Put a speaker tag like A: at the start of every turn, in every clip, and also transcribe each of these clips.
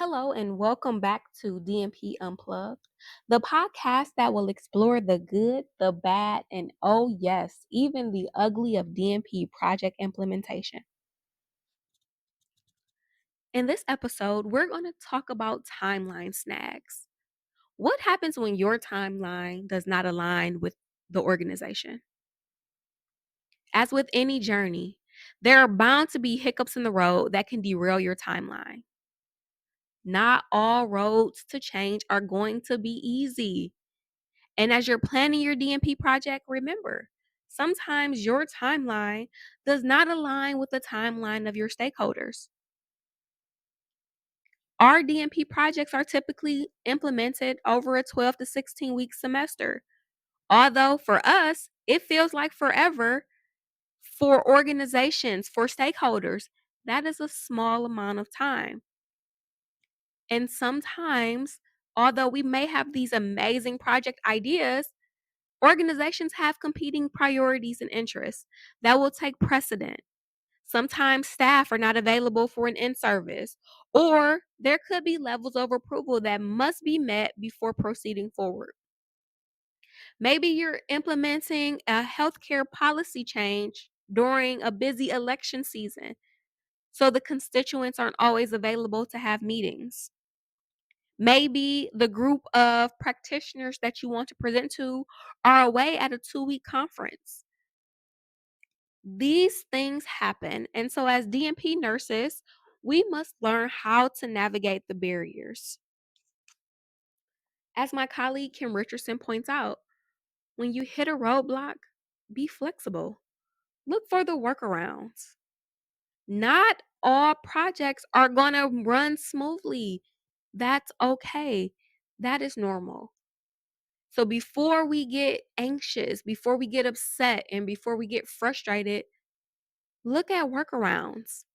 A: Hello and welcome back to DMP Unplugged, the podcast that will explore the good, the bad, and oh yes, even the ugly of DMP project implementation. In this episode, we're going to talk about timeline snags. What happens when your timeline does not align with the organization? As with any journey, there are bound to be hiccups in the road that can derail your timeline. Not all roads to change are going to be easy. And as you're planning your DMP project, remember, sometimes your timeline does not align with the timeline of your stakeholders. Our DMP projects are typically implemented over a 12 to 16 week semester. Although for us, it feels like forever, for organizations, for stakeholders, that is a small amount of time. And sometimes, although we may have these amazing project ideas, organizations have competing priorities and interests that will take precedent. Sometimes staff are not available for an in service, or there could be levels of approval that must be met before proceeding forward. Maybe you're implementing a healthcare policy change during a busy election season, so the constituents aren't always available to have meetings. Maybe the group of practitioners that you want to present to are away at a 2-week conference. These things happen. And so, as DMP nurses, we must learn how to navigate the barriers. As my colleague Kim Richardson points out, when you hit a roadblock, be flexible. Look for the workarounds. Not all projects are going to run smoothly. That's okay. That is normal. So before we get anxious, before we get upset, and before we get frustrated, look at workarounds.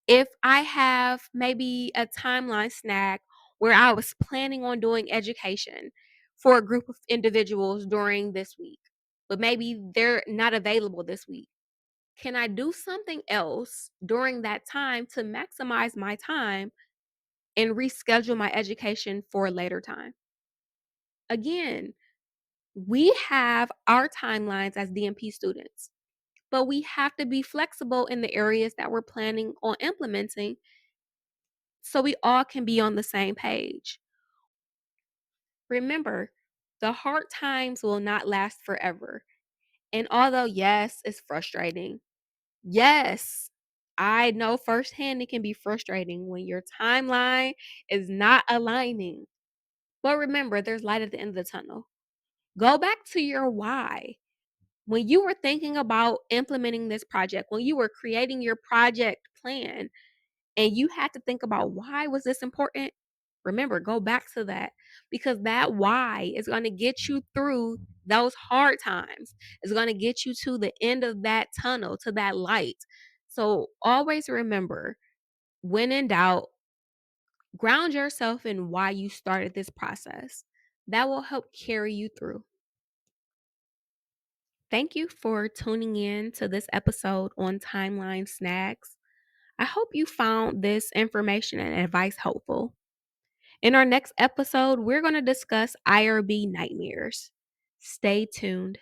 A: If I have maybe a timeline snag where I was planning on doing education for a group of individuals during this week, but maybe they're not available this week, can I do something else during that time to maximize my time and reschedule my education for a later time? Again, we have our timelines as DMP students, but we have to be flexible in the areas that we're planning on implementing so we all can be on the same page. Remember, the hard times will not last forever. And although, yes, it's frustrating, yes, I know firsthand it can be frustrating when your timeline is not aligning. But remember, there's light at the end of the tunnel. Go back to your why. When you were thinking about implementing this project, when you were creating your project plan, and you had to think about why was this important, remember, go back to that, because that why is going to get you through those hard times. It's going to get you to the end of that tunnel, to that light. So always remember, when in doubt, ground yourself in why you started this process. That will help carry you through. Thank you for tuning in to this episode on Timeline Snags. I hope you found this information and advice helpful. In our next episode, we're going to discuss IRB nightmares. Stay tuned.